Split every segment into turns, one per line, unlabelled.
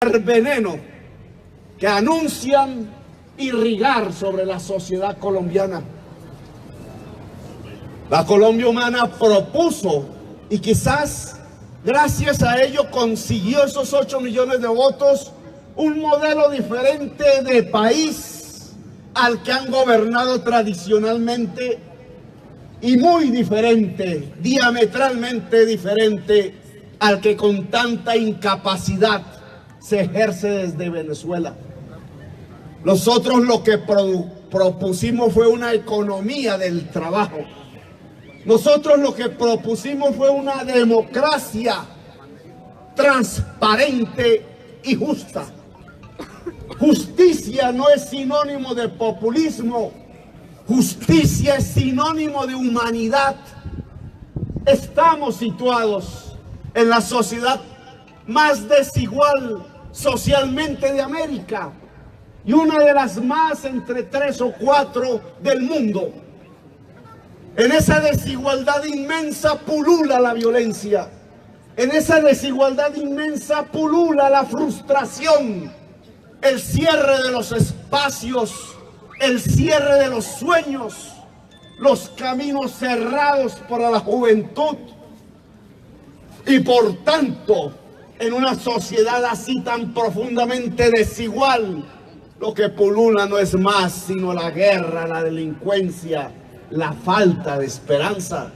veneno que anuncian irrigar sobre la sociedad colombiana. La Colombia Humana propuso, y quizás gracias a ello consiguió esos 8 millones de votos, un modelo diferente de país al que han gobernado tradicionalmente, y muy diferente, diametralmente diferente al que con tanta incapacidad se ejerce desde Venezuela. Nosotros lo que propusimos fue una economía del trabajo. Nosotros lo que propusimos fue una democracia transparente y justa. Justicia no es sinónimo de populismo. Justicia es sinónimo de humanidad. Estamos situados en la sociedad más desigual socialmente de América y una de las más entre 3 o 4 del mundo. En esa desigualdad inmensa pulula la violencia. En esa desigualdad inmensa pulula la frustración, el cierre de los espacios, el cierre de los sueños, los caminos cerrados para la juventud. Y por tanto, en una sociedad así tan profundamente desigual, lo que pulula no es más sino la guerra, la delincuencia, la falta de esperanza.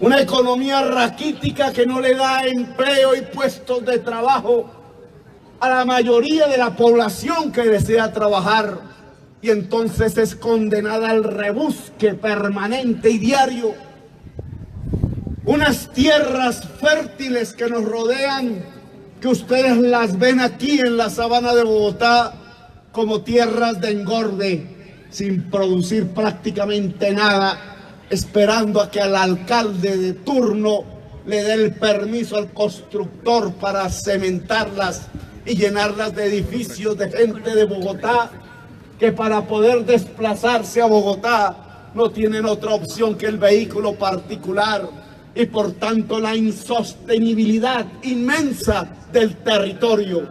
Una economía raquítica que no le da empleo y puestos de trabajo a la mayoría de la población que desea trabajar, y entonces es condenada al rebusque permanente y diario. Unas tierras fértiles que nos rodean, que ustedes las ven aquí en la sabana de Bogotá como tierras de engorde, sin producir prácticamente nada, esperando a que al alcalde de turno le dé el permiso al constructor para cementarlas y llenarlas de edificios de gente de Bogotá, que para poder desplazarse a Bogotá no tienen otra opción que el vehículo particular, y por tanto la insostenibilidad inmensa del territorio,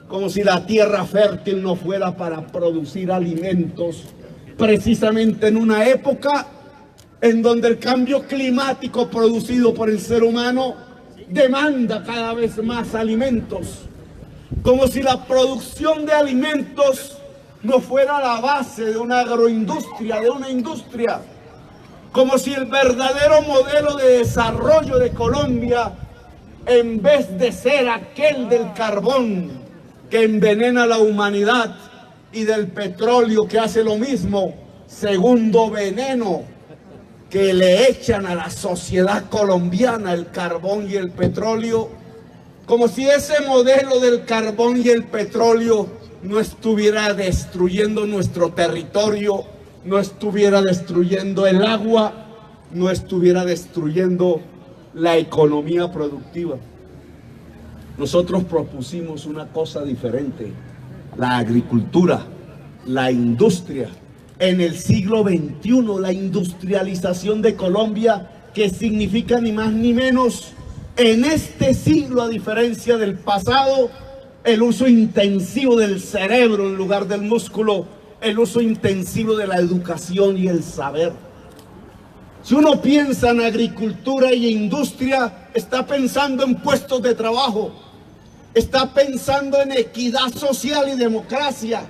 como si la tierra fértil no fuera para producir alimentos, precisamente en una época en donde el cambio climático producido por el ser humano demanda cada vez más alimentos, como si la producción de alimentos no fuera la base de una agroindustria, de una industria, como si el verdadero modelo de desarrollo de Colombia, en vez de ser aquel del carbón que envenena a la humanidad y del petróleo que hace lo mismo, segundo veneno que le echan a la sociedad colombiana, el carbón y el petróleo, como si ese modelo del carbón y el petróleo no estuviera destruyendo nuestro territorio, no estuviera destruyendo el agua, no estuviera destruyendo la economía productiva. Nosotros propusimos una cosa diferente: la agricultura, la industria. En el siglo XXI, la industrialización de Colombia, que significa ni más ni menos, en este siglo, a diferencia del pasado, el uso intensivo del cerebro en lugar del músculo, el uso intensivo de la educación y el saber. Si uno piensa en agricultura y industria, está pensando en puestos de trabajo, está pensando en equidad social y democracia,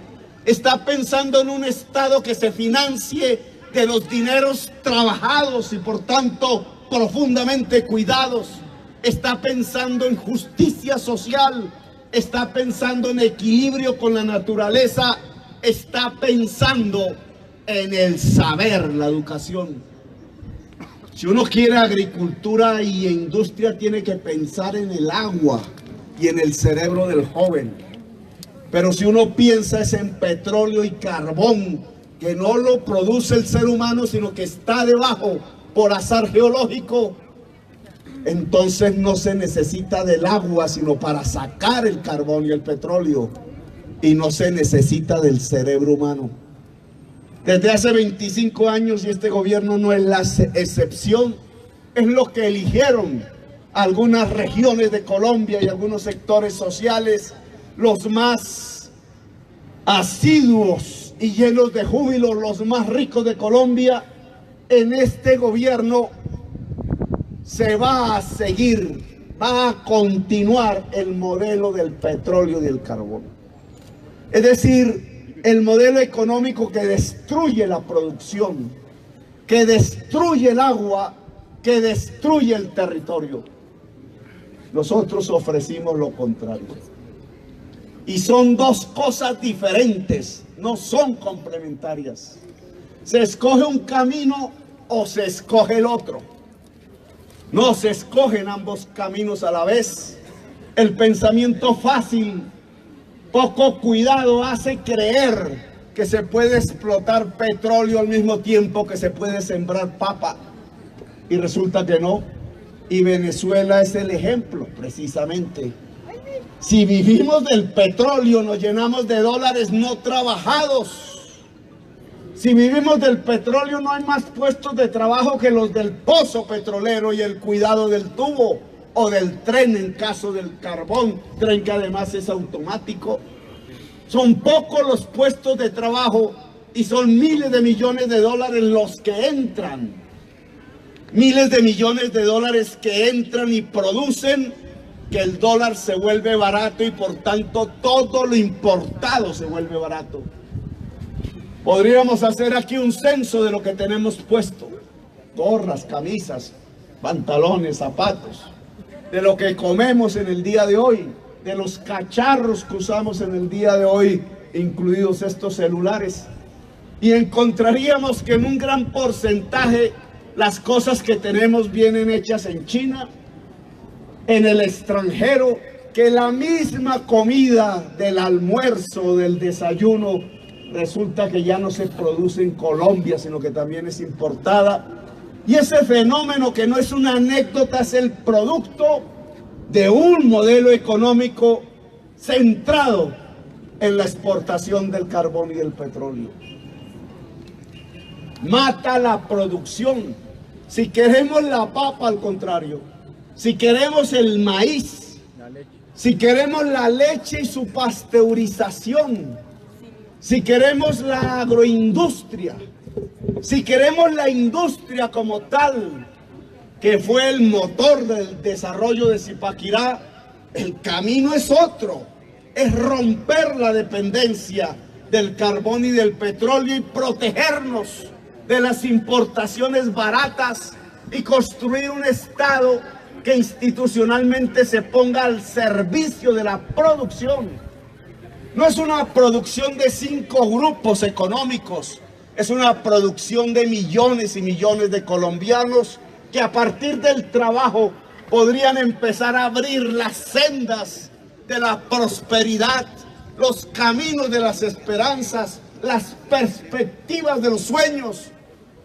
está pensando en un Estado que se financie de los dineros trabajados y por tanto profundamente cuidados, está pensando en justicia social, está pensando en equilibrio con la naturaleza, está pensando en el saber, la educación. Si uno quiere agricultura y industria, tiene que pensar en el agua y en el cerebro del joven. Pero si uno piensa es en petróleo y carbón, que no lo produce el ser humano, sino que está debajo por azar geológico, entonces no se necesita del agua sino para sacar el carbón y el petróleo, y no se necesita del cerebro humano. Desde hace 25 años, y este gobierno no es la excepción, es lo que eligieron algunas regiones de Colombia y algunos sectores sociales, los más asiduos y llenos de júbilo, los más ricos de Colombia, en este gobierno se va a seguir, va a continuar el modelo del petróleo y del carbón. Es decir, el modelo económico que destruye la producción, que destruye el agua, que destruye el territorio. Nosotros ofrecimos lo contrario. Y son dos cosas diferentes, no son complementarias. Se escoge un camino o se escoge el otro. No se escogen ambos caminos a la vez. El pensamiento fácil, poco cuidado, hace creer que se puede explotar petróleo al mismo tiempo que se puede sembrar papa. Y resulta que no. Y Venezuela es el ejemplo, precisamente. Si vivimos del petróleo, nos llenamos de dólares no trabajados. Si vivimos del petróleo, no hay más puestos de trabajo que los del pozo petrolero y el cuidado del tubo o del tren en caso del carbón, tren que además es automático. Son pocos los puestos de trabajo y son miles de millones de dólares los que entran. Miles de millones de dólares que entran y producen que el dólar se vuelve barato y por tanto todo lo importado se vuelve barato. Podríamos hacer aquí un censo de lo que tenemos puesto. Gorras, camisas, pantalones, zapatos. De lo que comemos en el día de hoy. De los cacharros que usamos en el día de hoy, incluidos estos celulares. Y encontraríamos que en un gran porcentaje las cosas que tenemos vienen hechas en China, en el extranjero, que la misma comida del almuerzo, del desayuno, resulta que ya no se produce en Colombia, sino que también es importada. Y ese fenómeno, que no es una anécdota, es el producto de un modelo económico centrado en la exportación del carbón y del petróleo. Mata la producción. Si queremos la papa, al contrario. Si queremos el maíz, si queremos la leche y su pasteurización, si queremos la agroindustria, si queremos la industria como tal, que fue el motor del desarrollo de Zipaquirá, el camino es otro, es romper la dependencia del carbón y del petróleo y protegernos de las importaciones baratas y construir un Estado que institucionalmente se ponga al servicio de la producción. No es una producción de 5 grupos económicos, es una producción de millones y millones de colombianos que a partir del trabajo podrían empezar a abrir las sendas de la prosperidad, los caminos de las esperanzas, las perspectivas de los sueños,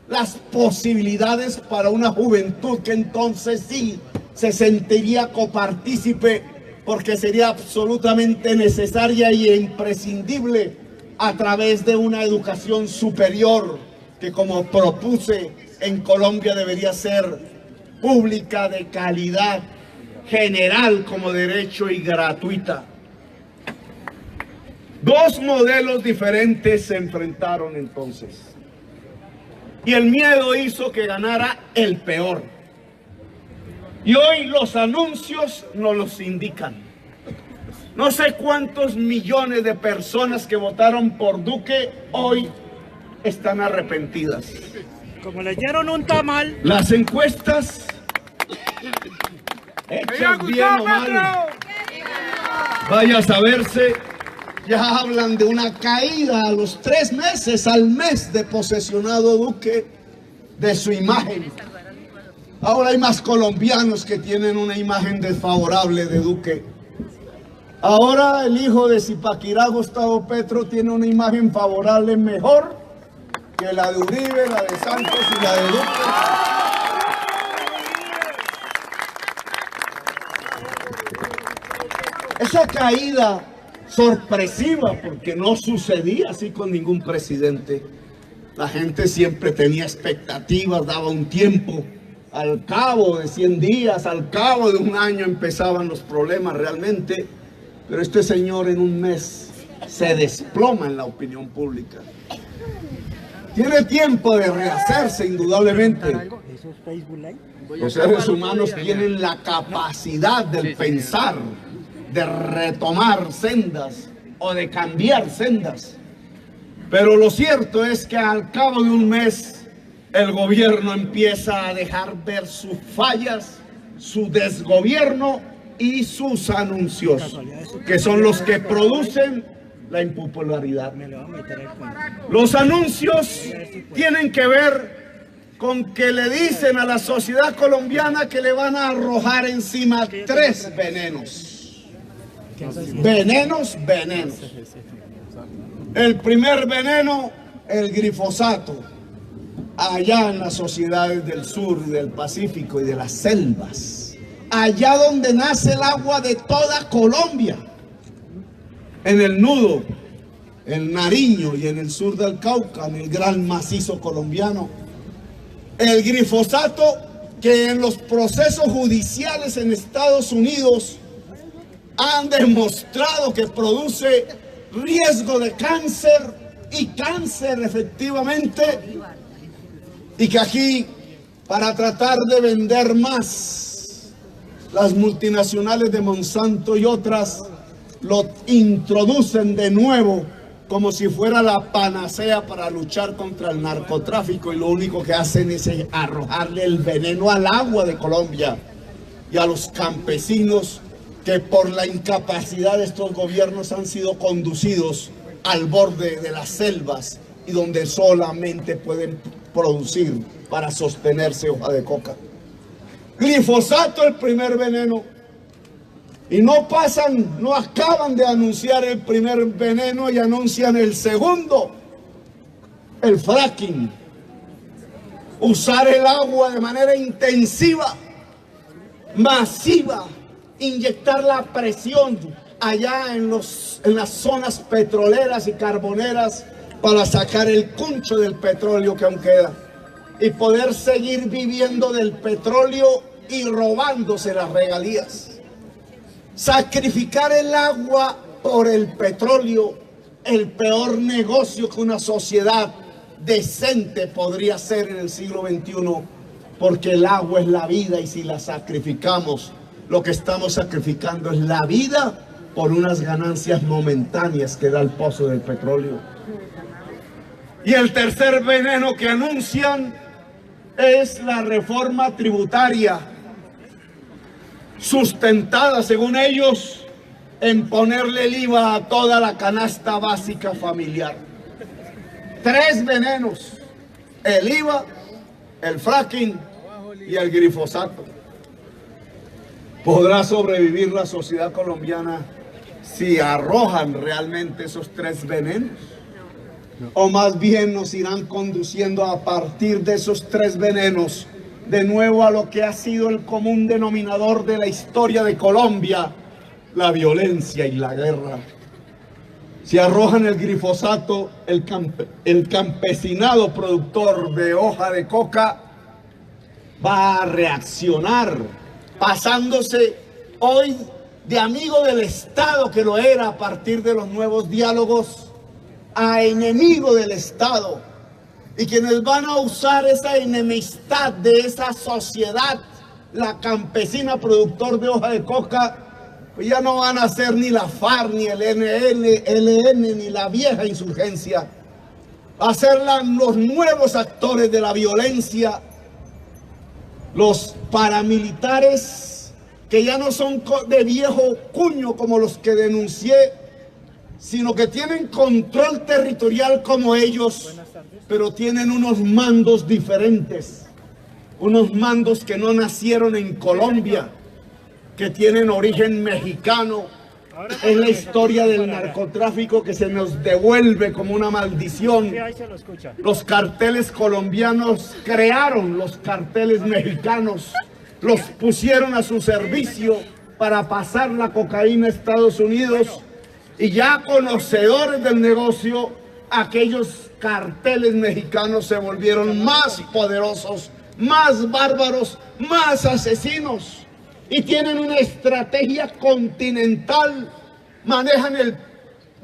las posibilidades para una juventud que entonces sí se sentiría copartícipe, porque sería absolutamente necesaria y imprescindible a través de una educación superior que, como propuse, en Colombia debería ser pública, de calidad, general como derecho y gratuita. Dos modelos diferentes se enfrentaron entonces. Y el miedo hizo que ganara el peor. Y hoy los anuncios nos los indican. No sé cuántos millones de personas que votaron por Duque hoy están arrepentidas.
Como le dieron un tamal.
Las encuestas, hechas bien o mal, vaya a saberse, ya hablan de una caída a los 3 meses, al mes de posesionado Duque, de su imagen. Ahora hay más colombianos que tienen una imagen desfavorable de Duque. Ahora el hijo de Zipaquirá, Gustavo Petro, tiene una imagen favorable mejor que la de Uribe, la de Santos y la de Duque. Esa caída sorpresiva, porque no sucedía así con ningún presidente. La gente siempre tenía expectativas, daba un tiempo Al cabo de 100 días, al cabo de un año empezaban los problemas realmente, pero este señor en un mes se desploma en la opinión pública. Tiene tiempo de rehacerse indudablemente.
¿Eso es Facebook Live?
Los seres humanos tienen la capacidad del pensar, de retomar sendas o de cambiar sendas. Pero lo cierto es que al cabo de un mes el gobierno empieza a dejar ver sus fallas, su desgobierno y sus anuncios, que son los que producen la impopularidad. Los anuncios tienen que ver con que le dicen a la sociedad colombiana que le van a arrojar encima 3 venenos. Venenos. El primer veneno, el glifosato, allá en las sociedades del sur, del Pacífico y de las selvas, allá donde nace el agua de toda Colombia, en el Nudo, en Nariño y en el sur del Cauca, en el gran macizo colombiano. El glifosato, que en los procesos judiciales en Estados Unidos han demostrado que produce riesgo de cáncer, y cáncer efectivamente, y que aquí, para tratar de vender más, las multinacionales de Monsanto y otras lo introducen de nuevo como si fuera la panacea para luchar contra el narcotráfico, y lo único que hacen es arrojarle el veneno al agua de Colombia y a los campesinos que por la incapacidad de estos gobiernos han sido conducidos al borde de las selvas y donde solamente pueden producir para sostenerse hoja de coca. Glifosato, el primer veneno. Y no acaban de anunciar el primer veneno y anuncian el segundo, el fracking. Usar el agua de manera intensiva, masiva, inyectar la presión allá en las zonas petroleras y carboneras para sacar el cuncho del petróleo que aún queda y poder seguir viviendo del petróleo y robándose las regalías. Sacrificar el agua por el petróleo, el peor negocio que una sociedad decente podría hacer en el siglo XXI, porque el agua es la vida, y si la sacrificamos, lo que estamos sacrificando es la vida por unas ganancias momentáneas que da el pozo del petróleo. Y el tercer veneno que anuncian es la reforma tributaria, sustentada, según ellos, en ponerle el IVA a toda la canasta básica familiar. 3 venenos: el IVA, el fracking y el glifosato. ¿Podrá sobrevivir la sociedad colombiana si arrojan realmente esos 3 venenos? ¿O más bien nos irán conduciendo a partir de esos 3 venenos de nuevo a lo que ha sido el común denominador de la historia de Colombia, la violencia y la guerra? Si arrojan el glifosato, el campesinado productor de hoja de coca va a reaccionar, pasándose hoy de amigo del Estado, que lo era a partir de los nuevos diálogos, a enemigo del Estado. Y quienes van a usar esa enemistad de esa sociedad, la campesina productor de hoja de coca, pues ya no van a ser ni la FARC, ni el ELN, ni la vieja insurgencia. Va a ser los nuevos actores de la violencia, los paramilitares, que ya no son de viejo cuño como los que denuncié, sino que tienen control territorial como ellos, pero tienen unos mandos diferentes, unos mandos que no nacieron en Colombia, que tienen origen mexicano. Es la historia del narcotráfico que se nos devuelve como una maldición. Los carteles colombianos crearon los carteles mexicanos, los pusieron a su servicio para pasar la cocaína a Estados Unidos, y ya conocedores del negocio, aquellos carteles mexicanos se volvieron más poderosos más bárbaros, más asesinos, y tienen una estrategia continental, manejan el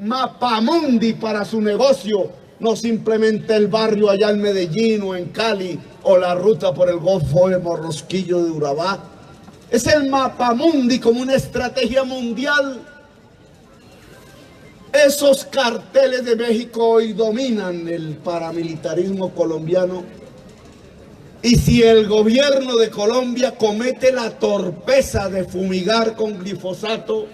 mapamundi para su negocio, no simplemente el barrio allá en Medellín o en Cali o la ruta por el Golfo de Morrosquillo de Urabá. Es el mapamundi como una estrategia mundial. Esos carteles de México hoy dominan el paramilitarismo colombiano. Y si el gobierno de Colombia comete la torpeza de fumigar con glifosato,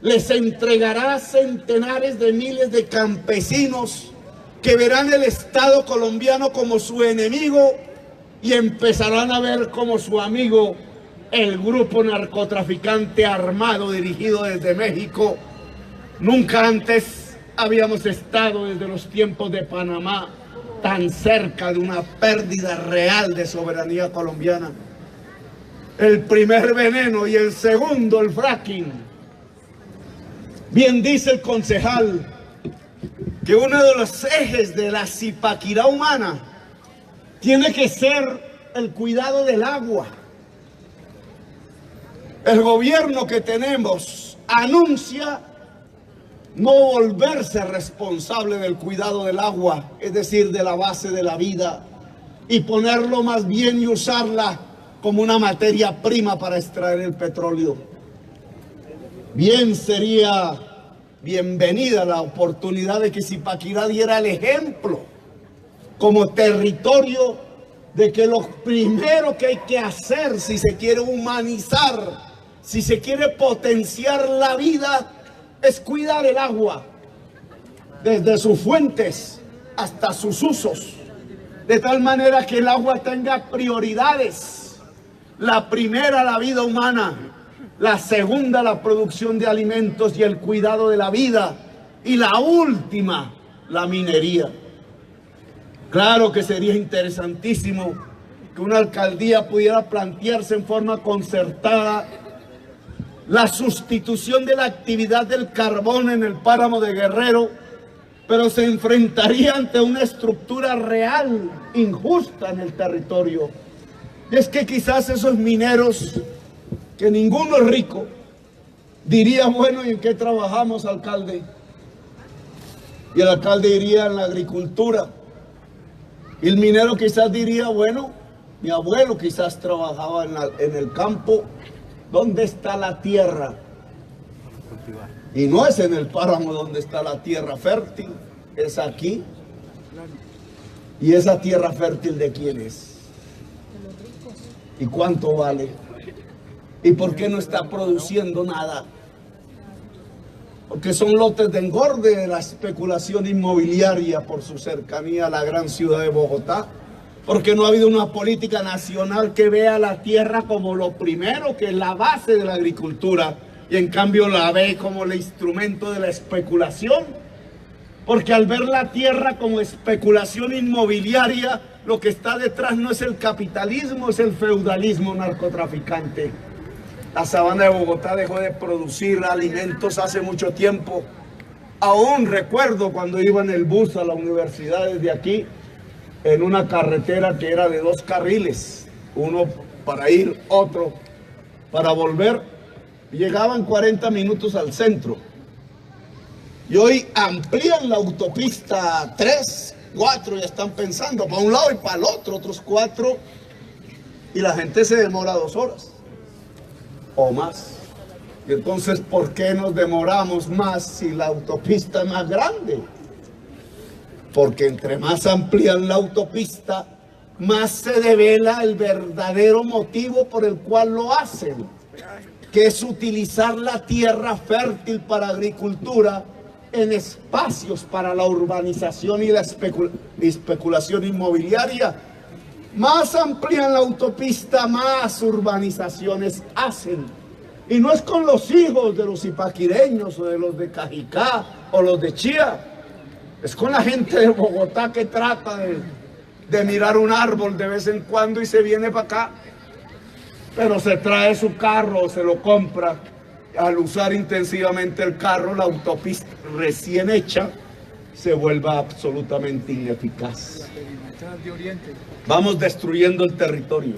les entregará centenares de miles de campesinos que verán el Estado colombiano como su enemigo y empezarán a ver como su amigo el grupo narcotraficante armado dirigido desde México. Nunca antes habíamos estado desde los tiempos de Panamá tan cerca de una pérdida real de soberanía colombiana. El primer veneno y el segundo el fracking. Bien dice el concejal que uno de los ejes de la Zipaquirá humana tiene que ser el cuidado del agua. El gobierno que tenemos anuncia no volverse responsable del cuidado del agua, es decir, de la base de la vida, y ponerlo más bien y usarla como una materia prima para extraer el petróleo. Bien sería bienvenida la oportunidad de que Zipaquirá diera el ejemplo como territorio de que lo primero que hay que hacer si se quiere humanizar, si se quiere potenciar la vida, es cuidar el agua, desde sus fuentes hasta sus usos, de tal manera que el agua tenga prioridades. La primera, la vida humana; la segunda, la producción de alimentos y el cuidado de la vida; y la última, la minería. Claro que sería interesantísimo que una alcaldía pudiera plantearse en forma concertada la sustitución de la actividad del carbón en el páramo de Guerrero, pero se enfrentaría ante una estructura real, injusta en el territorio. Y es que quizás esos mineros, que ninguno es rico, diría: bueno, ¿y en qué trabajamos, alcalde? Y el alcalde diría: en la agricultura. Y el minero quizás diría: bueno, mi abuelo quizás trabajaba en el campo. ¿Dónde está la tierra? Y no es en el páramo donde está la tierra fértil, es aquí. ¿Y esa tierra fértil de quién es? ¿Y cuánto vale? ¿Y por qué no está produciendo nada? Porque son lotes de engorde de la especulación inmobiliaria por su cercanía a la gran ciudad de Bogotá. Porque no ha habido una política nacional que vea la tierra como lo primero, que es la base de la agricultura, y en cambio la ve como el instrumento de la especulación. Porque al ver la tierra como especulación inmobiliaria, lo que está detrás no es el capitalismo, es el feudalismo narcotraficante. La sabana de Bogotá dejó de producir alimentos hace mucho tiempo. Aún recuerdo cuando iba en el bus a la universidad desde aquí, en una carretera que era de 2 carriles, uno para ir, otro para volver, llegaban 40 minutos al centro. Y hoy amplían la autopista 3, 4, ya están pensando para un lado y para el otro, otros 4, y la gente se demora 2 horas o más. Y entonces, ¿por qué nos demoramos más si la autopista es más grande? Porque entre más amplían la autopista, más se devela el verdadero motivo por el cual lo hacen, que es utilizar la tierra fértil para agricultura en espacios para la urbanización y la especulación inmobiliaria. Más amplían la autopista, más urbanizaciones hacen. Y no es con los hijos de los zipaquireños o de los de Cajicá o los de Chía. Es con la gente de Bogotá que trata de mirar un árbol de vez en cuando y se viene para acá. Pero se trae su carro, se lo compra. Al usar intensivamente el carro, la autopista recién hecha, se vuelva absolutamente ineficaz. Vamos destruyendo el territorio.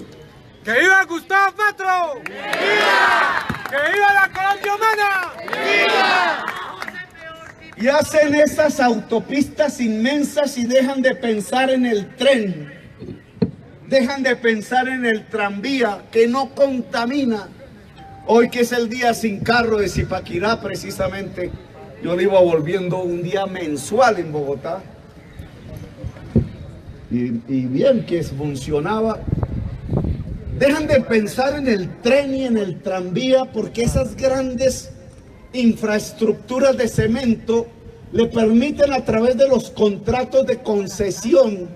¡Que viva Gustavo Petro! ¡Viva! ¡Que viva la Colombia humana! ¡Viva!
Y hacen esas autopistas inmensas y dejan de pensar en el tren, dejan de pensar en el tranvía que no contamina. Hoy que es el día sin carro de Zipaquirá, precisamente, yo lo iba volviendo un día mensual en Bogotá. Y bien que funcionaba. Dejan de pensar en el tren y en el tranvía porque esas grandes infraestructuras de cemento le permiten a través de los contratos de concesión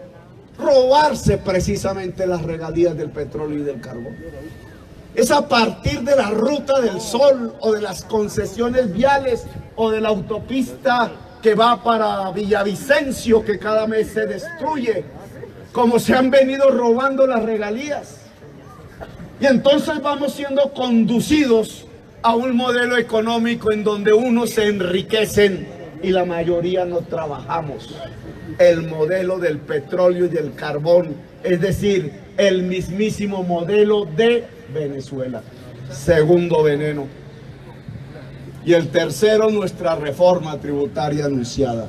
robarse precisamente las regalías del petróleo y del carbón. Es a partir de la Ruta del Sol o de las concesiones viales o de la autopista que va para Villavicencio que cada mes se destruye, como se han venido robando las regalías. Y entonces vamos siendo conducidos a un modelo económico en donde unos se enriquecen y la mayoría no trabajamos. El modelo del petróleo y del carbón, es decir, el mismísimo modelo de Venezuela. Segundo veneno. Y el tercero, nuestra reforma tributaria anunciada.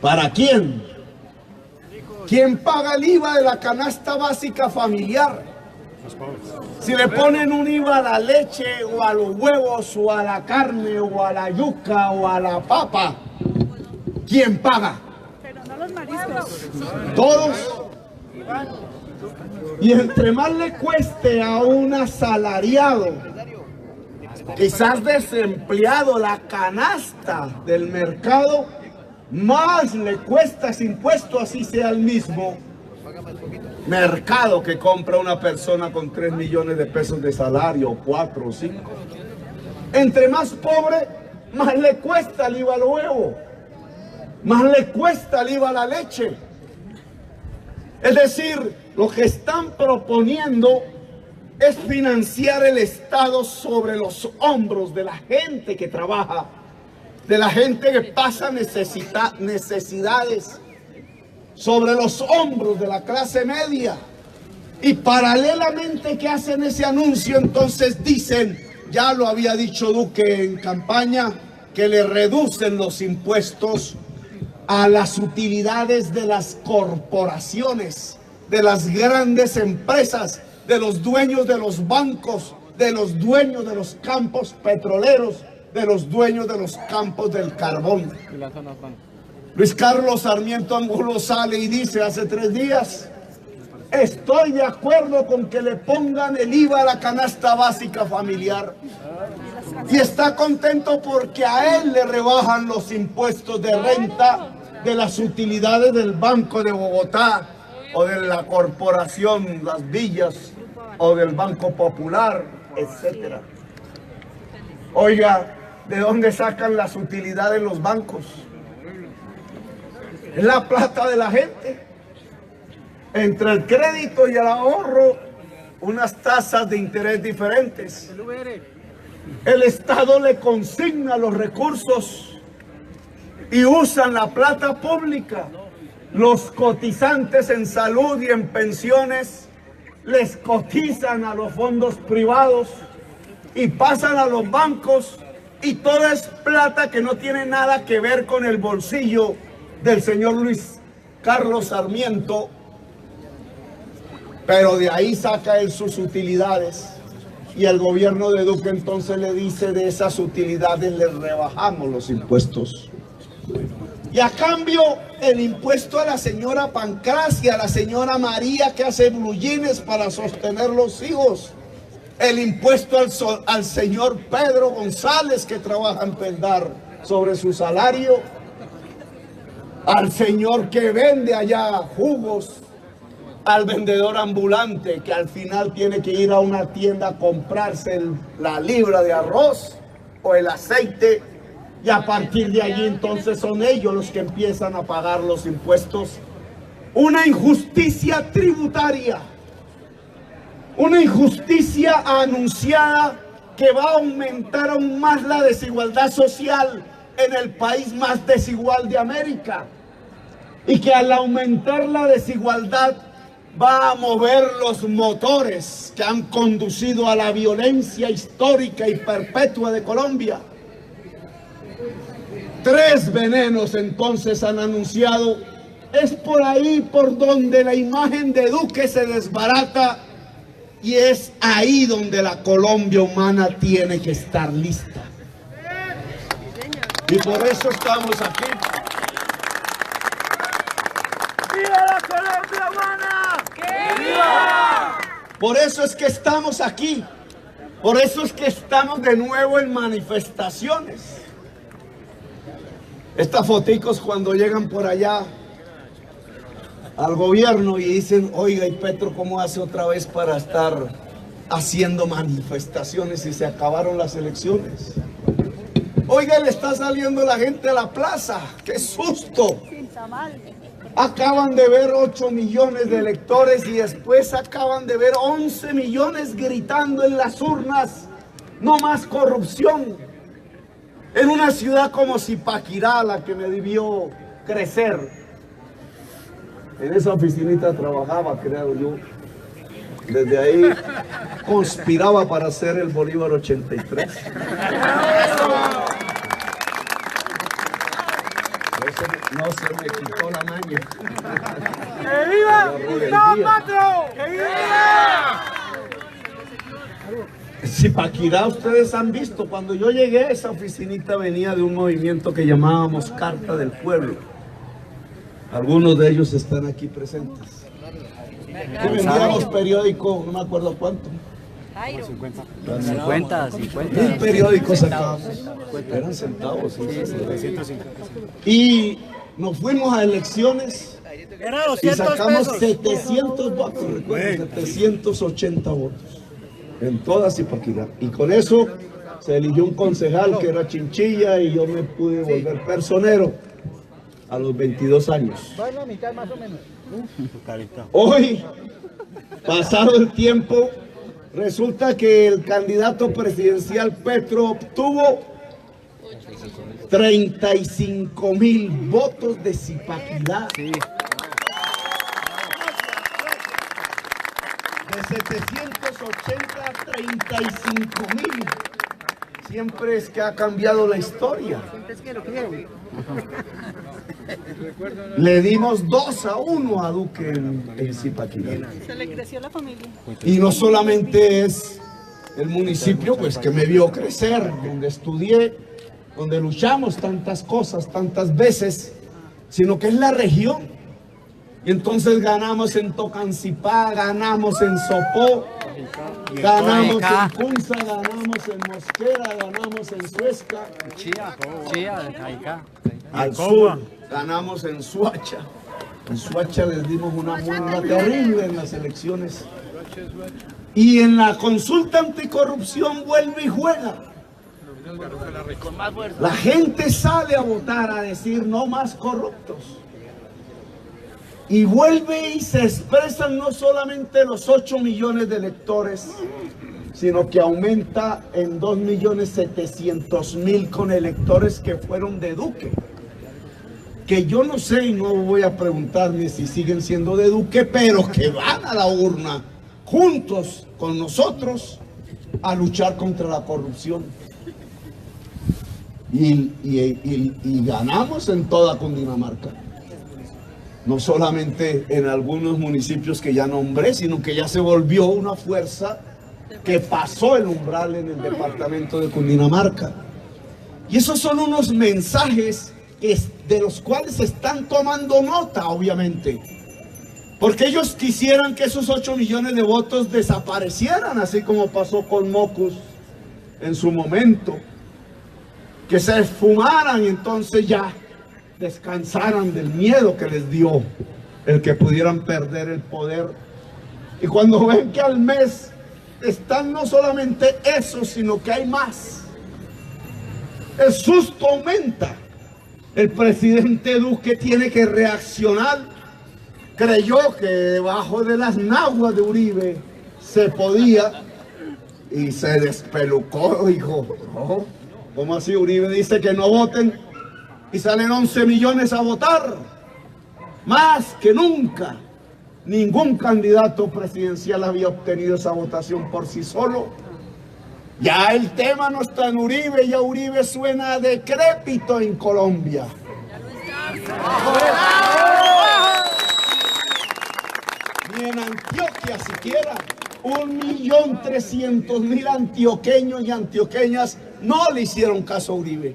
¿Para quién? ¿Quién paga el IVA de la canasta básica familiar? Si le ponen un IVA a la leche o a los huevos o a la carne o a la yuca o a la papa, ¿quién paga?
Pero no los mariscos.
Todos. Y entre más le cueste a un asalariado, quizás desempleado, la canasta del mercado, más le cuesta ese impuesto, así sea el mismo mercado que compra una persona con 3 millones de pesos de salario, o 4 o 5. Entre más pobre, más le cuesta el IVA al huevo, más le cuesta el IVA a la leche. Es decir, lo que están proponiendo es financiar el Estado sobre los hombros de la gente que trabaja, de la gente que pasa necesidades, sobre los hombros de la clase media. Y paralelamente que hacen ese anuncio, entonces dicen, ya lo había dicho Duque en campaña, que le reducen los impuestos a las utilidades de las corporaciones, de las grandes empresas, de los dueños de los bancos, de los dueños de los campos petroleros, de los dueños de los campos del carbón. Luis Carlos Sarmiento Angulo sale y dice hace 3 días, estoy de acuerdo con que le pongan el IVA a la canasta básica familiar. Y está contento porque a él le rebajan los impuestos de renta de las utilidades del Banco de Bogotá o de la corporación Las Villas o del Banco Popular, etc. Oiga, ¿de dónde sacan las utilidades los bancos? Es la plata de la gente. Entre el crédito y el ahorro, unas tasas de interés diferentes. El Estado le consigna los recursos y usan la plata pública. Los cotizantes en salud y en pensiones les cotizan a los fondos privados y pasan a los bancos, y toda es plata que no tiene nada que ver con el bolsillo del señor Luis Carlos Sarmiento, pero de ahí saca él sus utilidades, y el gobierno de Duque entonces le dice, de esas utilidades le rebajamos los impuestos. Y a cambio, el impuesto a la señora Pancracia, a la señora María que hace blue jeans para sostener los hijos, el impuesto al señor Pedro González que trabaja en Peldar sobre su salario, al señor que vende allá jugos, al vendedor ambulante que al final tiene que ir a una tienda a comprarse la libra de arroz o el aceite, y a partir de allí entonces son ellos los que empiezan a pagar los impuestos. Una injusticia tributaria, una injusticia anunciada que va a aumentar aún más la desigualdad social, en el país más desigual de América y que al aumentar la desigualdad va a mover los motores que han conducido a la violencia histórica y perpetua de Colombia. 3 venenos entonces han anunciado. Es por ahí por donde la imagen de Duque se desbarata y es ahí donde la Colombia humana tiene que estar lista. Y por eso estamos aquí.
¡Viva la Colombia humana! ¡Que viva!
Por eso es que estamos aquí. Por eso es que estamos de nuevo en manifestaciones. Estas foticos cuando llegan por allá al gobierno y dicen, oiga, ¿y Petro cómo hace otra vez para estar haciendo manifestaciones si se acabaron las elecciones? Oiga, le está saliendo la gente a la plaza. ¡Qué susto! Acaban de ver 8 millones de electores y después acaban de ver 11 millones gritando en las urnas, no más corrupción. En una ciudad como Zipaquirá, la que me debió crecer. En esa oficinita trabajaba, creo yo. Desde ahí conspiraba para hacer el Bolívar 83. Eso no se me quitó la maña.
¡Que viva Gustavo Petro! ¡Que viva!
Zipaquirá, ustedes han visto, cuando yo llegué, esa oficinita venía de un movimiento que llamábamos Carta del Pueblo. Algunos de ellos están aquí presentes. Que vendíamos periódico, no me acuerdo cuánto.
50.
1000 periódicos sacábamos. Eran centavos. Y nos fuimos a elecciones y sacamos 700 votos, recuerdo, 780 votos. En toda Zipaquirá. Y con eso se eligió un concejal que era Chinchilla y yo me pude volver personero a los 22 años. Hoy, pasado el tiempo, resulta que el candidato presidencial Petro obtuvo 35,000 votos de Zipaquirá. De 780 a 35,000. Siempre es que ha cambiado la historia. Le dimos 2-1 a Duque en Zipaquirá.
Se le creció la familia.
Y no solamente es el municipio pues que me vio crecer, donde estudié, donde luchamos tantas cosas, tantas veces, sino que es la región. Y entonces ganamos en Tocancipá, ganamos en Sopó, ganamos en Punza, ganamos en Mosquera, ganamos en Suesca, al sur, ganamos en Suacha. En Suacha les dimos una muela terrible en las elecciones. Y en la consulta anticorrupción vuelve y juega. La gente sale a votar a decir no más corruptos. Y vuelve y se expresan no solamente los 8 millones de electores, sino que aumenta en 2.700.000 con electores que fueron de Duque. Que yo no sé y no voy a preguntarme si siguen siendo de Duque, pero que van a la urna juntos con nosotros a luchar contra la corrupción. Y ganamos en toda Cundinamarca. No solamente en algunos municipios que ya nombré, sino que ya se volvió una fuerza que pasó el umbral en el departamento de Cundinamarca. Y esos son unos mensajes de los cuales se están tomando nota, obviamente. Porque ellos quisieran que esos 8 millones de votos desaparecieran, así como pasó con Mocus en su momento. Que se esfumaran y entonces ya descansaran del miedo que les dio el que pudieran perder el poder. Y cuando ven que al mes están no solamente eso, sino que hay más, el susto aumenta. El presidente Duque tiene que reaccionar. Creyó que debajo de las naguas de Uribe se podía y se despelucó, dijo, no, ¿Cómo así? Uribe dice que no voten y salen 11 millones a votar. Más que nunca. Ningún candidato presidencial había obtenido esa votación por sí solo. Ya el tema no está en Uribe, ya Uribe suena decrépito en Colombia. Ni en Antioquia siquiera. 1.300.000 antioqueños y antioqueñas no le hicieron caso a Uribe.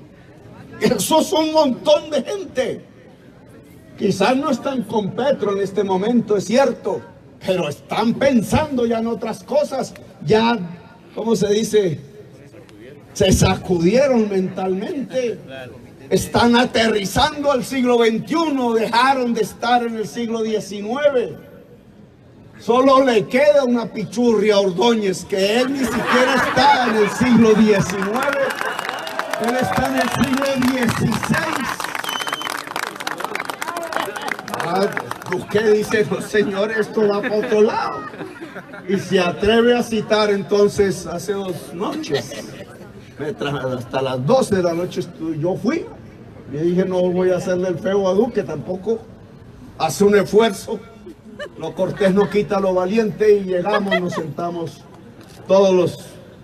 Eso es un montón de gente. Quizás no están con Petro en este momento, es cierto, pero están pensando ya en otras cosas. Ya, ¿cómo se dice? Se sacudieron mentalmente. Están aterrizando al siglo XXI, dejaron de estar en el siglo XIX. Solo le queda una pichurria a Ordóñez, que él ni siquiera está en el siglo XIX. Él está en el siglo XVI. Duque dice, no señor, esto va para otro lado. Y se atreve a citar entonces hace 2 noches. Hasta las 12 de la noche yo fui. Y dije, no voy a hacerle el feo a Duque, tampoco hace un esfuerzo. Lo cortés no quita lo valiente y llegamos, nos sentamos todos los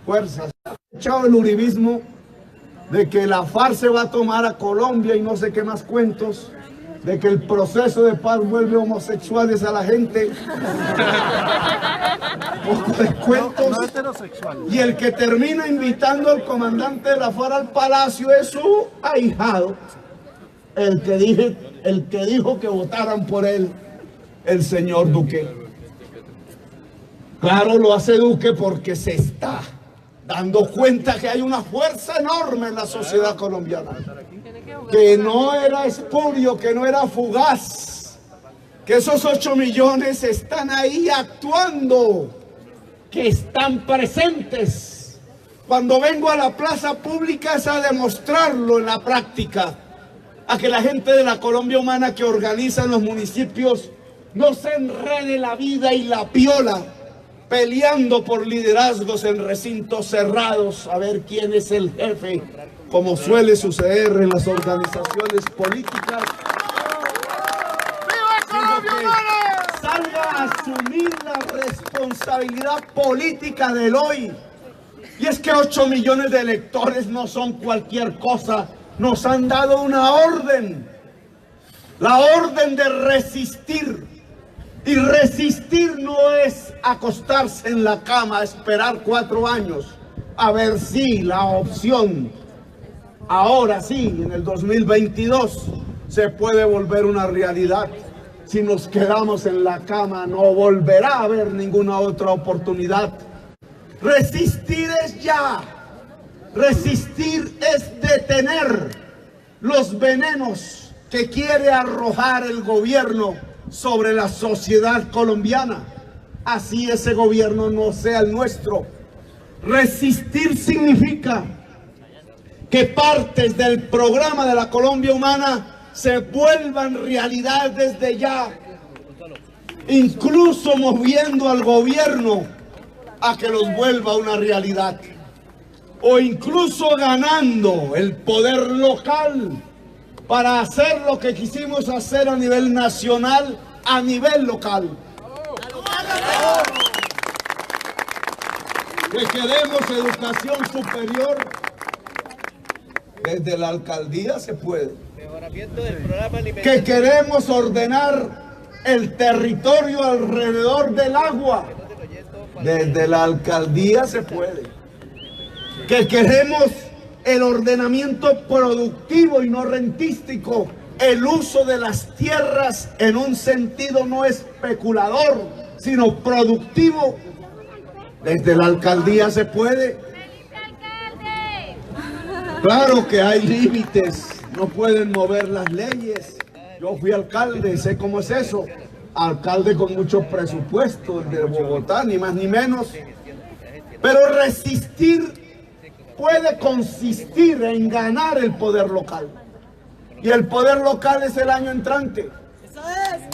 fuerzas. Echado el uribismo de que la FARC se va a tomar a Colombia y no sé qué más cuentos, de que el proceso de paz vuelve homosexuales a la gente. Poco de cuentos. Y el que termina invitando al comandante de la FARC al palacio es su ahijado, el que dijo que votaran por él, el señor Duque. Claro, lo hace Duque porque se está dando cuenta que hay una fuerza enorme en la sociedad colombiana, que no era espurio, que no era fugaz, que esos 8 millones están ahí actuando, que están presentes. Cuando vengo a la plaza pública es a demostrarlo en la práctica, a que la gente de la Colombia Humana que organiza en los municipios no se enrede la vida y la piola peleando por liderazgos en recintos cerrados a ver quién es el jefe, como suele suceder en las organizaciones políticas, sino que salga a asumir la responsabilidad política del hoy. Y es que 8 millones de electores no son cualquier cosa, nos han dado una orden, la orden de resistir. Y resistir no es acostarse en la cama a esperar 4 años a ver si la opción, ahora sí, en el 2022, se puede volver una realidad. Si nos quedamos en la cama no volverá a haber ninguna otra oportunidad. Resistir es ya. Resistir es detener los venenos que quiere arrojar el gobierno sobre la sociedad colombiana, así ese gobierno no sea el nuestro. Resistir significa que partes del programa de la Colombia Humana se vuelvan realidad desde ya, incluso moviendo al gobierno a que los vuelva una realidad, o incluso ganando el poder local para hacer lo que quisimos hacer a nivel nacional, a nivel local. Que queremos educación superior, desde la alcaldía se puede. Que queremos ordenar el territorio alrededor del agua, desde la alcaldía se puede. Que queremos el ordenamiento productivo y no rentístico, el uso de las tierras en un sentido no especulador, sino productivo. Desde la alcaldía se puede. Claro que hay límites, no pueden mover las leyes. Yo fui alcalde, sé cómo es eso. Alcalde con mucho presupuesto de Bogotá, ni más ni menos. Pero resistir puede consistir en ganar el poder local. Y el poder local es el año entrante.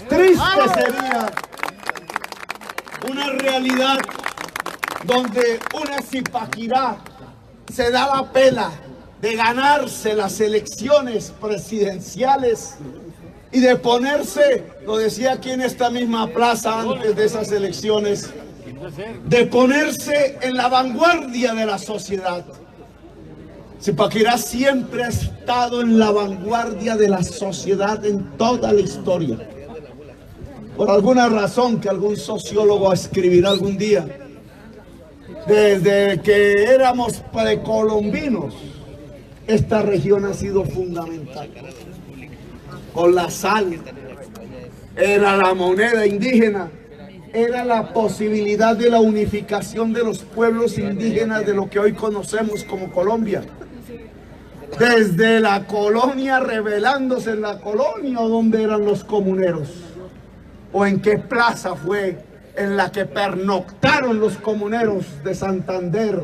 Triste sería una realidad donde una Zipaquirá se da la pela de ganarse las elecciones presidenciales y de ponerse, lo decía aquí en esta misma plaza antes de esas elecciones, de ponerse en la vanguardia de la sociedad. Zipaquirá siempre ha estado en la vanguardia de la sociedad en toda la historia. Por alguna razón que algún sociólogo escribirá algún día, desde que éramos precolombinos, esta región ha sido fundamental. Con la sal, era la moneda indígena, era la posibilidad de la unificación de los pueblos indígenas de lo que hoy conocemos como Colombia. Desde la colonia, rebelándose en la colonia, o donde eran los comuneros, o en qué plaza fue en la que pernoctaron los comuneros de Santander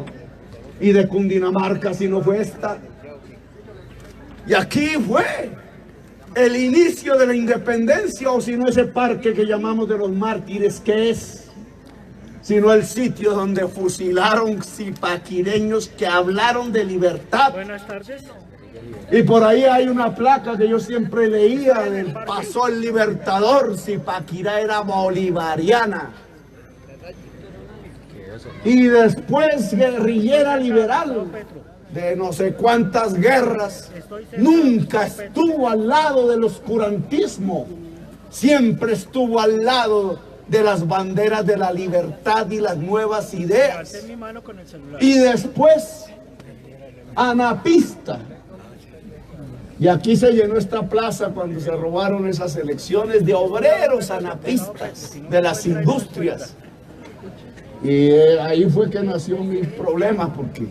y de Cundinamarca, si no fue esta. Y aquí fue el inicio de la independencia, o si no ese parque que llamamos de los mártires, ¿qué es? Sino el sitio donde fusilaron zipaquireños que hablaron de libertad.
Buenas tardes.
Y por ahí hay una placa que yo siempre leía del Paso el Libertador. Zipaquirá era bolivariana. Y después guerrillera liberal de no sé cuántas guerras. Nunca estuvo al lado del oscurantismo. Siempre estuvo al lado de las banderas de la libertad y las nuevas ideas. Y después anapista. Y aquí se llenó esta plaza cuando se robaron esas elecciones de obreros anapistas de las industrias. Y ahí fue que nació mi problema, porque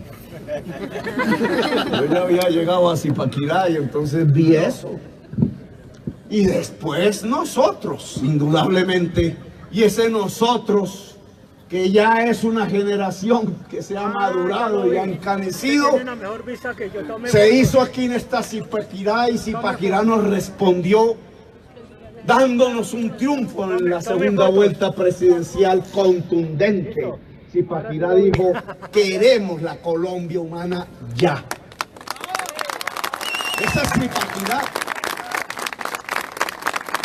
yo ya había llegado a Zipaquirá y entonces vi eso. Y después nosotros, indudablemente, y ese nosotros, que ya es una generación que se ha madurado y ha encanecido, se hizo aquí en esta Zipaquirá, y Zipaquirá nos respondió dándonos un triunfo en la segunda vuelta presidencial contundente. Zipaquirá dijo: queremos la Colombia humana ya. Esa es Zipaquirá.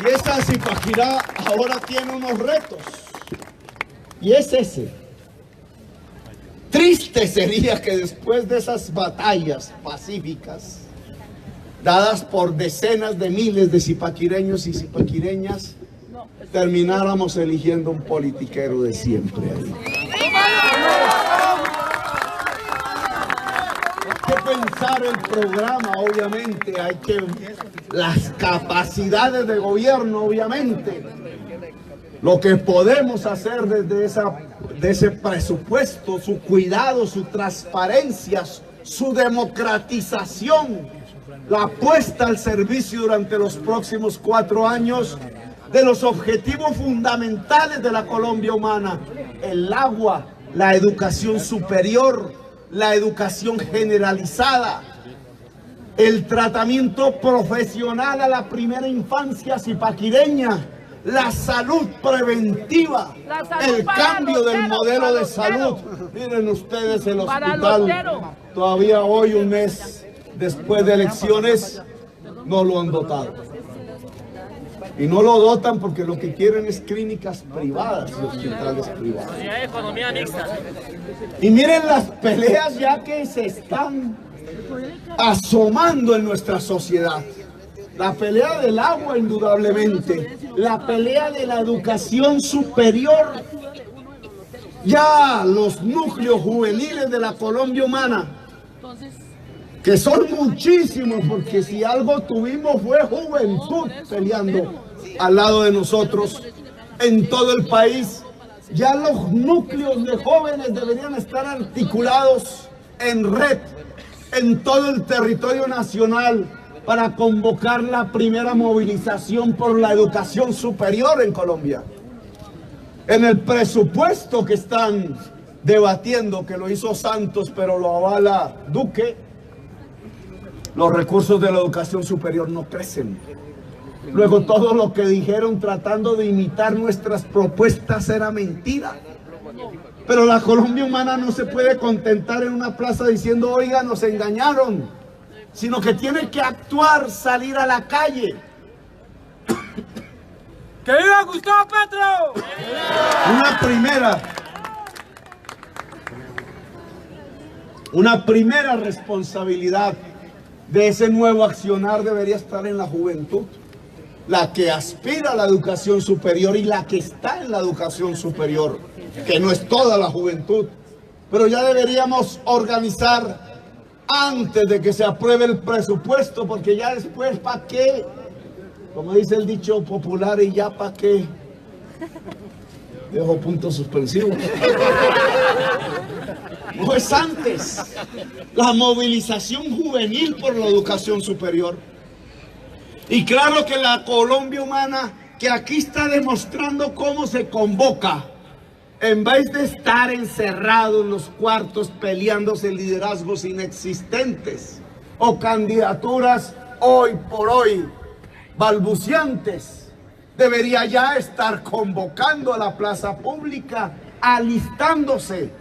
Y esa Zipaquirá ahora tiene unos retos. Y es ese. Triste sería que después de esas batallas pacíficas, dadas por decenas de miles de zipaquireños y zipaquireñas, termináramos eligiendo un politiquero de siempre ahí. Hay que pensar el programa, obviamente, hay que las capacidades de gobierno, obviamente. Lo que podemos hacer desde ese presupuesto, su cuidado, su transparencia, su democratización, la puesta al servicio durante los próximos 4 años de los objetivos fundamentales de la Colombia humana: el agua, la educación superior, la educación generalizada, el tratamiento profesional a la primera infancia zipaquireña, la salud preventiva, el cambio del modelo de salud. Miren ustedes el hospital, todavía hoy, un mes después de elecciones, no lo han dotado. Y no lo dotan porque lo que quieren es clínicas privadas y hospitales privados. Y miren las peleas ya que se están asomando en nuestra sociedad. La pelea del agua, indudablemente. La pelea de la educación superior. Ya los núcleos juveniles de la Colombia humana, que son muchísimos, porque si algo tuvimos fue juventud peleando al lado de nosotros en todo el país. Ya los núcleos de jóvenes deberían estar articulados en red en todo el territorio nacional para convocar la primera movilización por la educación superior en Colombia. En el presupuesto que están debatiendo, que lo hizo Santos pero lo avala Duque, los recursos de la educación superior no crecen. Luego todo lo que dijeron tratando de imitar nuestras propuestas era mentira. Pero la Colombia humana no se puede contentar en una plaza diciendo: oiga, nos engañaron. sino que tiene que actuar, salir a la calle.
¡Que viva Gustavo Petro!
Una primera responsabilidad de ese nuevo accionar debería estar en la juventud, la que aspira a la educación superior y la que está en la educación superior, que no es toda la juventud, pero ya deberíamos organizar antes de que se apruebe el presupuesto, porque ya después, ¿para qué? Como dice el dicho popular, ¿y ya para qué? Dejo puntos suspensivos. No es antes. La movilización juvenil por la educación superior. Y claro que la Colombia humana, que aquí está demostrando cómo se convoca, en vez de estar encerrado en los cuartos peleándose liderazgos inexistentes o candidaturas hoy por hoy balbuceantes, debería ya estar convocando a la plaza pública, alistándose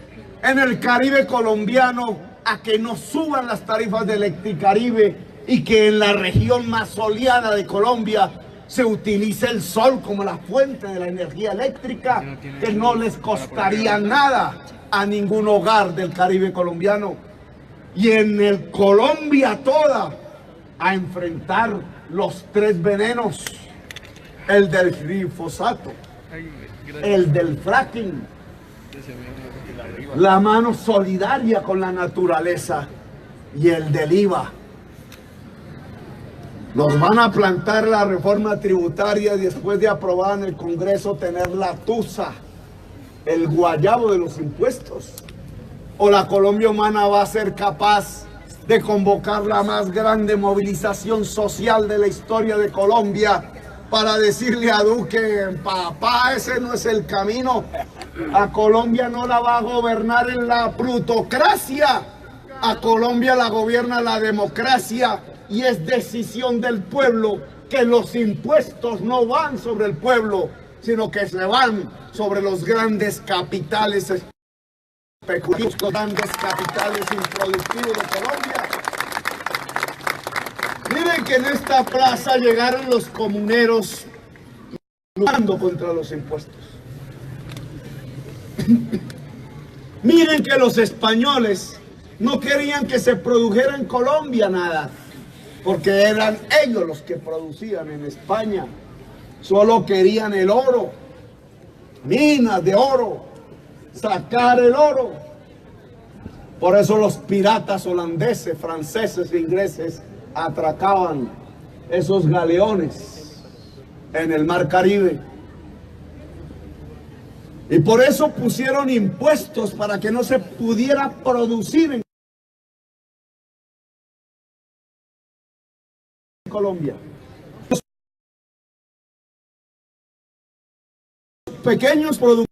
en el Caribe colombiano a que no suban las tarifas de Electricaribe y que en la región más soleada de Colombia se utilice el sol como la fuente de la energía eléctrica, que no les costaría nada a ningún hogar del Caribe colombiano. Y en el Colombia toda, a enfrentar los tres venenos: el del glifosato, el del fracking, la mano solidaria con la naturaleza y el del IVA. Nos van a plantar la reforma tributaria y después de aprobada en el Congreso tener la tusa, el guayabo de los impuestos. ¿O la Colombia humana va a ser capaz de convocar la más grande movilización social de la historia de Colombia para decirle a Duque: papá, ese no es el camino? A Colombia no la va a gobernar en la plutocracia, a Colombia la gobierna la democracia, y es decisión del pueblo que los impuestos no van sobre el pueblo, sino que se van sobre los grandes capitales especulativos, los grandes capitales improductivos de Colombia. Miren que en esta plaza llegaron los comuneros luchando contra los impuestos. Miren que los españoles no querían que se produjera en Colombia nada, porque eran ellos los que producían en España. Solo querían el oro, minas de oro, sacar el oro. Por eso los piratas holandeses, franceses e ingleses atracaban esos galeones en el mar Caribe. Y por eso pusieron impuestos para que no se pudiera producir en Colombia. Los pequeños productores